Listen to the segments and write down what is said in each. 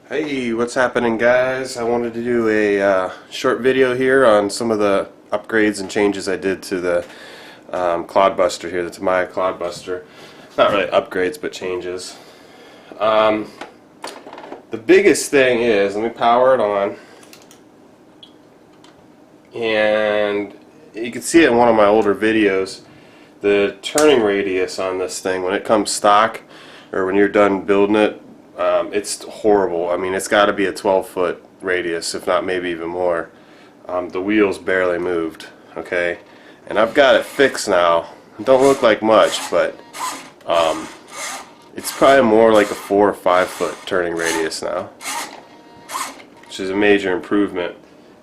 Hey, what's happening, guys? I wanted to do a short video here on some of the upgrades and changes I did to the Clod Buster here, the Tamiya Clod Buster. Not really upgrades, but changes. The biggest thing is, let me power it on, and you can see it in one of my older videos, the turning radius on this thing when it comes stock, or when you're done building it, it's horrible. I mean, it's got to be a 12-foot radius, if not maybe even more. The wheels barely moved, okay? And I've got it fixed now. It don't look like much, but it's probably more like a 4 or 5 foot turning radius now, which is a major improvement.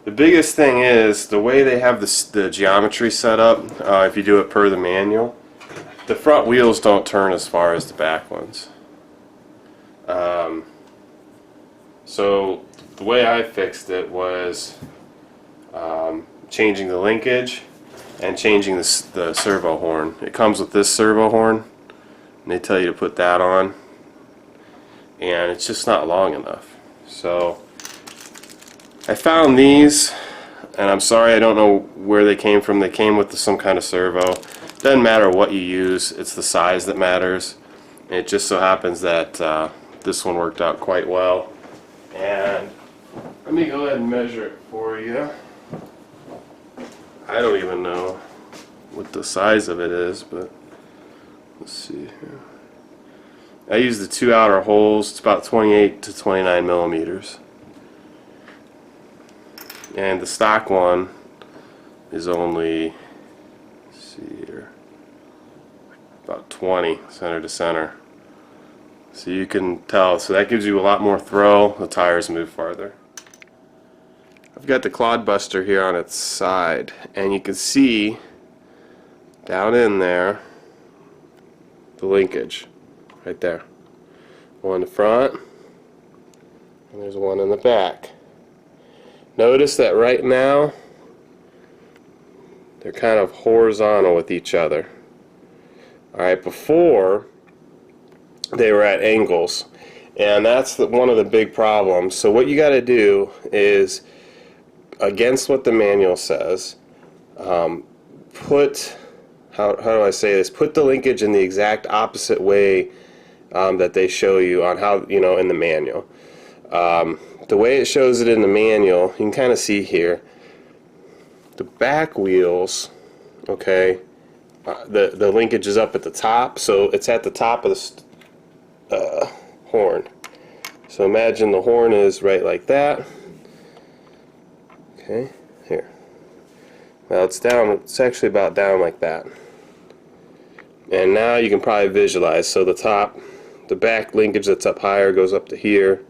The biggest thing is the way they have the geometry set up. If you do it per the manual, the front wheels don't turn as far as the back ones. So the way I fixed it was changing the linkage and changing the servo horn. It comes with this servo horn, and they tell you to put that on, and it's just not long enough. So I found these, and I'm sorry, I don't know where they came from. They came with some kind of servo. Doesn't matter what you use, it's the size that matters. And it just so happens that this one worked out quite well. And let me go ahead and measure it for you. I don't even know what the size of it is, but let's see here. I use the 2 outer holes. It's about 28 to 29 millimeters. And the stock one is only, let's see here, about 20 center to center. So you can tell, so that gives you a lot more throw. The tires move farther. I've got the Clod Buster here on its side, and you can see down in there the linkage right there. One in the front, and there's one in the back. Notice that right now they're kind of horizontal with each other. Alright, before they were at angles, and that's one of the big problems. So what you got to do is, against what the manual says, put, how do I say this, put the linkage in the exact opposite way that they show you on how, in the manual. The way it shows it in the manual, you can kind of see here, the back wheels, okay, the linkage is up at the top, so it's at the top of the horn. So imagine the horn is right like that. Okay, here. Now it's down, it's actually about down like that. And now you can probably visualize, so the back linkage that's up higher goes up to here.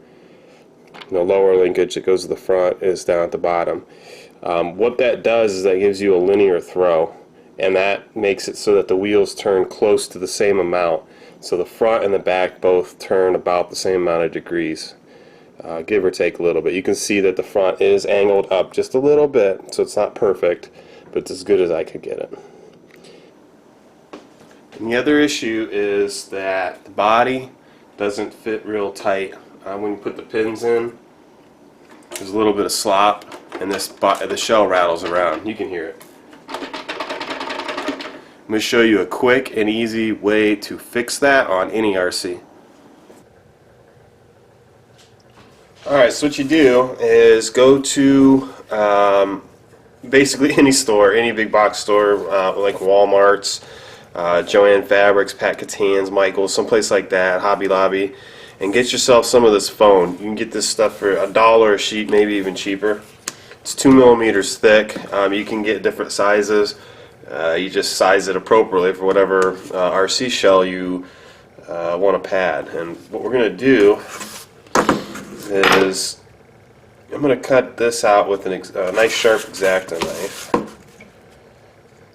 The lower linkage that goes to the front is down at the bottom. What that does is that gives you a linear throw, and that makes it so that the wheels turn close to the same amount. So the front and the back both turn about the same amount of degrees, give or take a little bit. You can see that the front is angled up just a little bit, so it's not perfect, but it's as good as I could get it. And the other issue is that the body doesn't fit real tight. When you put the pins in, there's a little bit of slop, and the shell rattles around. You can hear it. I'm going to show you a quick and easy way to fix that on any RC. Alright, so what you do is go to basically any store, any big box store, like Walmart's, Joann Fabrics, Pat Catan's, Michael's, someplace like that, Hobby Lobby, and get yourself some of this foam. You can get this stuff for $1 a sheet, maybe even cheaper. It's 2 millimeters thick. You can get different sizes. You just size it appropriately for whatever RC shell you want to pad. And what we're going to do is I'm going to cut this out with a nice sharp X-Acto knife,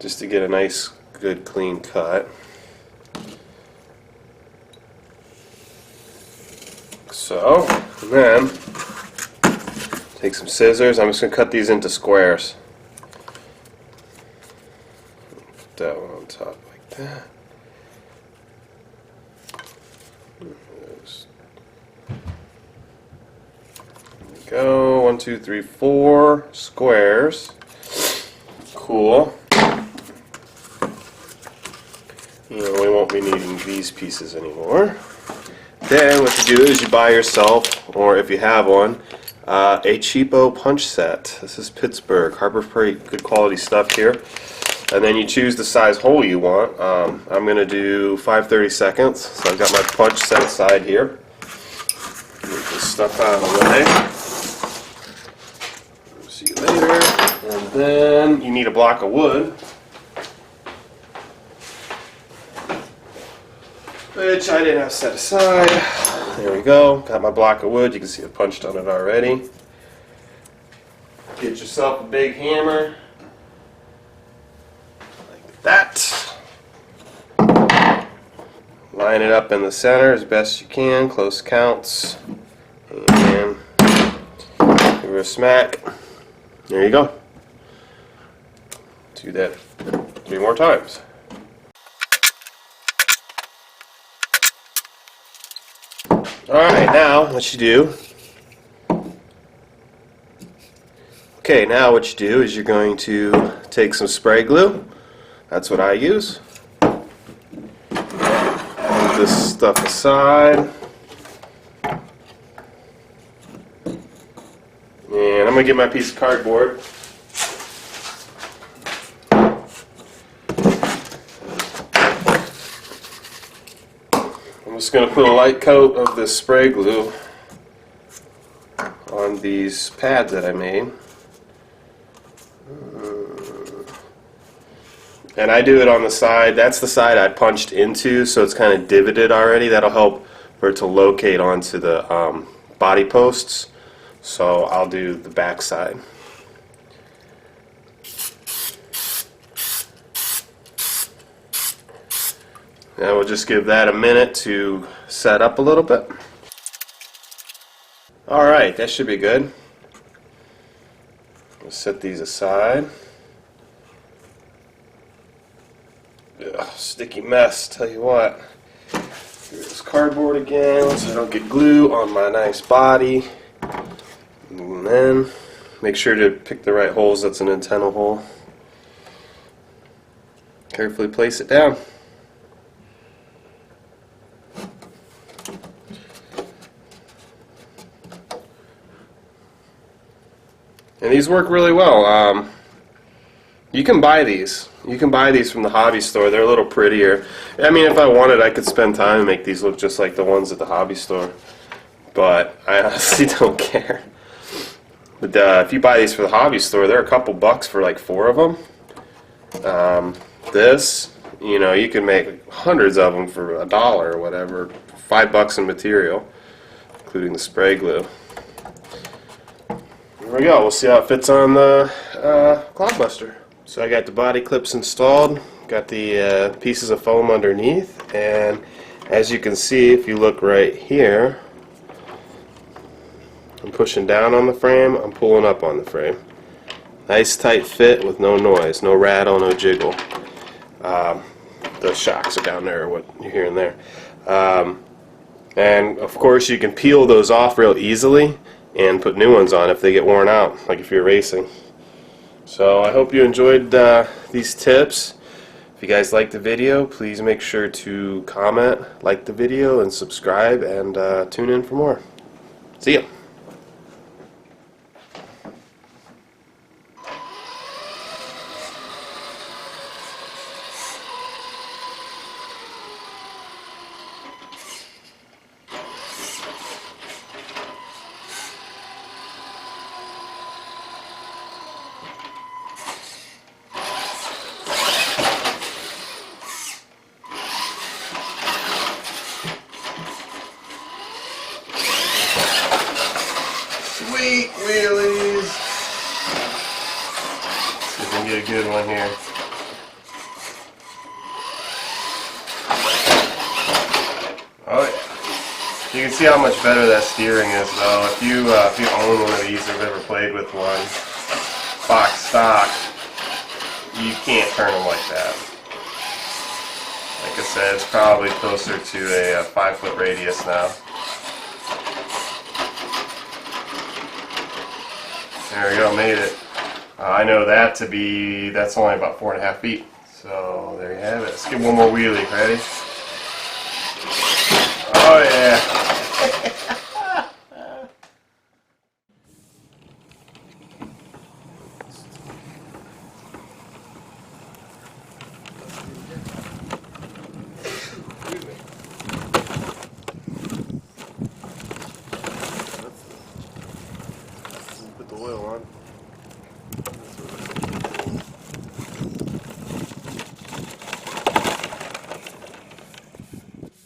just to get a nice good clean cut. So, and then Take some scissors. I'm just going to cut these into squares. Put that one on top like that. There we go. 1, 2, 3, 4 squares. Cool. We won't be needing these pieces anymore. Then what you do is you buy yourself, or if you have one, a cheapo punch set. This is Pittsburgh, Harbor Freight, good quality stuff here. And then you choose the size hole you want. I'm going to do 5/32, so I've got my punch set aside here. Move this stuff out of the way. See you later. And then you need a block of wood, which I didn't have set aside. There we go. Got my block of wood. You can see I punched on it already. Get yourself a big hammer. Like that. Line it up in the center as best you can. Close counts. And give her a smack. There you go. Do that 3 more times. Alright, now what you do. Okay, now what you do is you're going to take some spray glue. That's what I use. Move this stuff aside. And I'm going to get my piece of cardboard. I'm just going to put a light coat of this spray glue on these pads that I made. And I do it on the side. That's the side I punched into, so it's kind of divoted already. That'll help for it to locate onto the body posts. So I'll do the back side. Now we'll just give that a minute to set up a little bit. Alright, that should be good. We'll set these aside. Ugh, sticky mess, tell you what. Here's this cardboard again so I don't get glue on my nice body. And then make sure to pick the right holes. That's an antenna hole. Carefully place it down. And these work really well. You can buy these. You can buy these from the hobby store. They're a little prettier. I mean, if I wanted, I could spend time and make these look just like the ones at the hobby store. But I honestly don't care. But if you buy these for the hobby store, they're a couple bucks for like 4 of them. This, you know, you can make hundreds of them for $1 or whatever. $5 in material, including the spray glue. There we go. We'll see how it fits on the Clod Buster. So I got the body clips installed, got the pieces of foam underneath, and as you can see, if you look right here, I'm pushing down on the frame, I'm pulling up on the frame. Nice tight fit with no noise, no rattle, no jiggle. The shocks are down there, what you're hearing there. And of course you can peel those off real easily and put new ones on if they get worn out, like if you're racing. So I hope you enjoyed these tips. If you guys liked the video, please make sure to comment, like the video, and subscribe, and tune in for more. See ya! Sweet wheelies! See if we can get a good one here. Oh yeah. You can can see how much better that steering is, though. If you own one of these or have ever played with one, box stock, you can't turn them like that. Like I said, it's probably closer to a 5-foot radius now. There we go, made it. I know that to be, that's only about 4.5 feet. So there you have it. Let's give one more wheelie. Ready? Oh yeah.